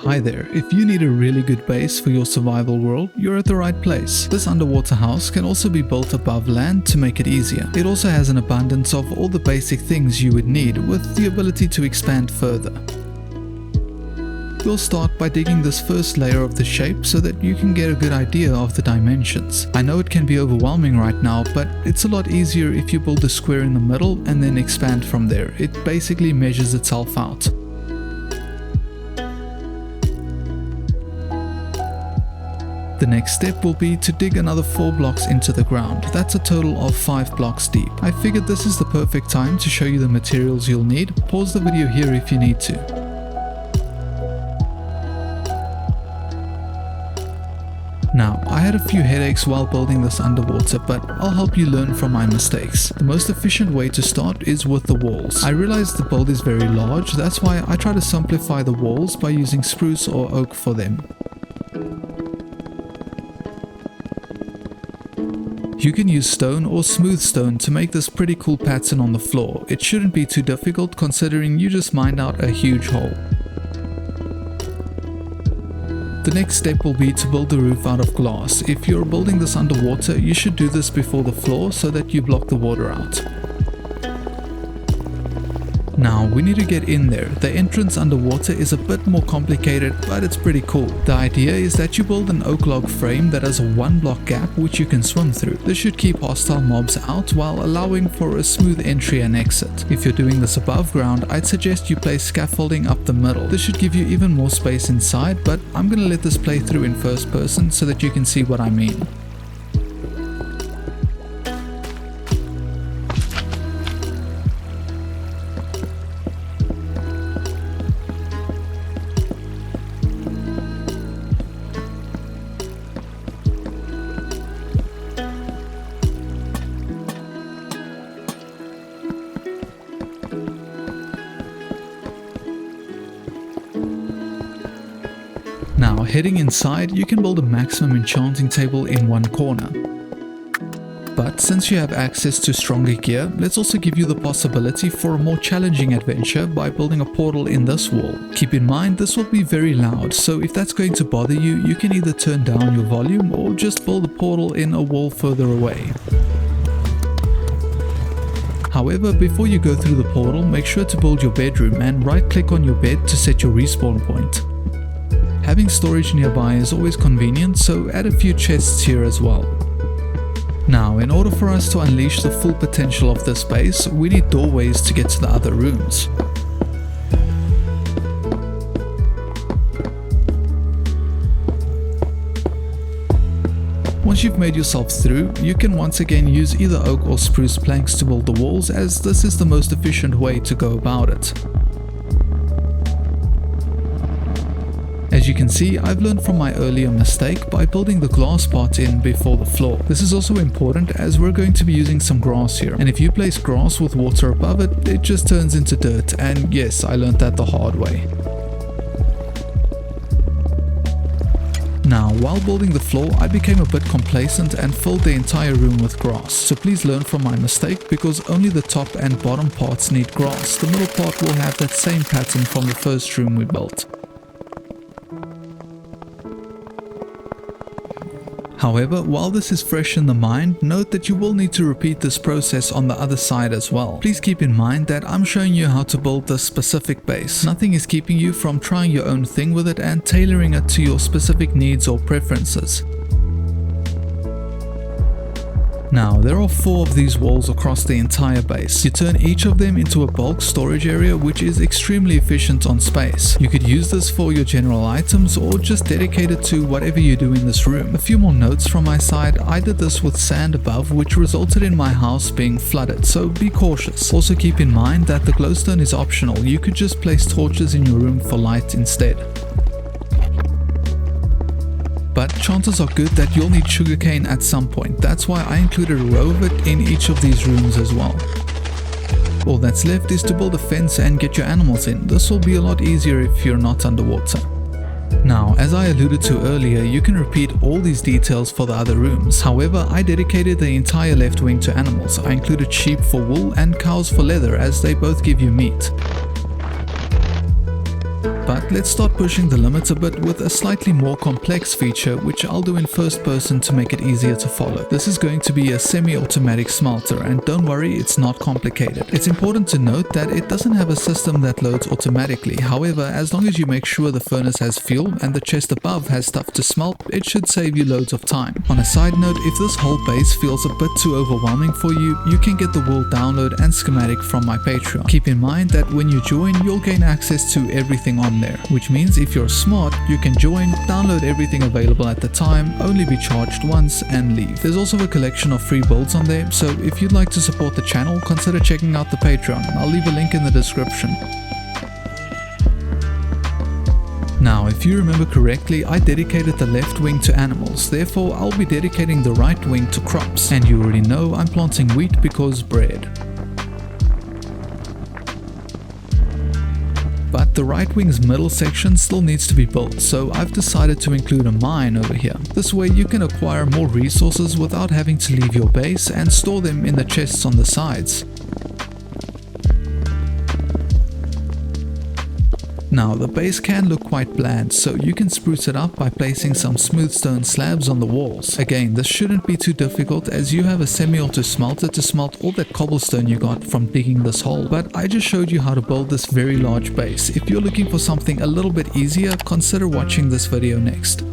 Hi there, if you need a really good base for your survival world, you're at the right place. This underwater house can also be built above land to make it easier. It also has an abundance of all the basic things you would need, with the ability to expand further. We'll start by digging this first layer of the shape so that you can get a good idea of the dimensions. I know it can be overwhelming right now, but it's a lot easier if you build a square in the middle and then expand from there. It basically measures itself out. The next step will be to dig another 4 blocks into the ground. That's a total of 5 blocks deep. I figured this is the perfect time to show you the materials you'll need. Pause the video here if you need to. Now, I had a few headaches while building this underwater, but I'll help you learn from my mistakes. The most efficient way to start is with the walls. I realized the build is very large, that's why I try to simplify the walls by using spruce or oak for them. You can use stone or smooth stone to make this pretty cool pattern on the floor. It shouldn't be too difficult considering you just mined out a huge hole. The next step will be to build the roof out of glass. If you're building this underwater, you should do this before the floor so that you block the water out. Now we need to get in there. The entrance underwater is a bit more complicated, but it's pretty cool. The idea is that you build an oak log frame that has a 1 block gap which you can swim through. This should keep hostile mobs out while allowing for a smooth entry and exit. If you're doing this above ground, I'd suggest you place scaffolding up the middle. This should give you even more space inside, but I'm gonna let this play through in first person so that you can see what I mean. Now, heading inside, you can build a maximum enchanting table in one corner. But since you have access to stronger gear, let's also give you the possibility for a more challenging adventure by building a portal in this wall. Keep in mind, this will be very loud, so if that's going to bother you, you can either turn down your volume or just build a portal in a wall further away. However, before you go through the portal, make sure to build your bedroom and right-click on your bed to set your respawn point. Having storage nearby is always convenient, so add a few chests here as well. Now, in order for us to unleash the full potential of this base, we need doorways to get to the other rooms. Once you've made yourself through, you can once again use either oak or spruce planks to build the walls, as this is the most efficient way to go about it. As you can see, I've learned from my earlier mistake by building the glass part in before the floor. This is also important as we're going to be using some grass here, and if you place grass with water above it, it just turns into dirt, and yes, I learned that the hard way. Now, while building the floor, I became a bit complacent and filled the entire room with grass. So please learn from my mistake, because only the top and bottom parts need grass. The middle part will have that same pattern from the first room we built. However, while this is fresh in the mind, note that you will need to repeat this process on the other side as well. Please keep in mind that I'm showing you how to build this specific base. Nothing is keeping you from trying your own thing with it and tailoring it to your specific needs or preferences. Now, there are 4 of these walls across the entire base. You turn each of them into a bulk storage area, which is extremely efficient on space. You could use this for your general items or just dedicate it to whatever you do in this room. A few more notes from my side. I did this with sand above, which resulted in my house being flooded, so be cautious. Also keep in mind that the glowstone is optional. You could just place torches in your room for light instead. But chances are good that you'll need sugarcane at some point. That's why I included a row of it in each of these rooms as well. All that's left is to build a fence and get your animals in. This will be a lot easier if you're not underwater. Now, as I alluded to earlier, you can repeat all these details for the other rooms. However, I dedicated the entire left wing to animals. I included sheep for wool and cows for leather, as they both give you meat. But let's start pushing the limits a bit with a slightly more complex feature, which I'll do in first person to make it easier to follow. This is going to be a semi-automatic smelter, and don't worry, it's not complicated. It's important to note that it doesn't have a system that loads automatically. However, as long as you make sure the furnace has fuel and the chest above has stuff to smelt, it should save you loads of time. On a side note, if this whole base feels a bit too overwhelming for you, you can get the world download and schematic from my Patreon. Keep in mind that when you join, you'll gain access to everything on there, which means if you're smart, you can join, download everything available at the time, only be charged once and leave. There's also a collection of free builds on there, so if you'd like to support the channel, consider checking out the Patreon. I'll leave a link in the description. Now, if you remember correctly, I dedicated the left wing to animals, therefore I'll be dedicating the right wing to crops. And you already know I'm planting wheat because bread. But the right wing's middle section still needs to be built, so I've decided to include a mine over here. This way you can acquire more resources without having to leave your base and store them in the chests on the sides. Now, the base can look quite bland, so you can spruce it up by placing some smooth stone slabs on the walls. Again, this shouldn't be too difficult as you have a semi-auto smelter to smelt all that cobblestone you got from digging this hole, but I just showed you how to build this very large base. If you're looking for something a little bit easier, consider watching this video next.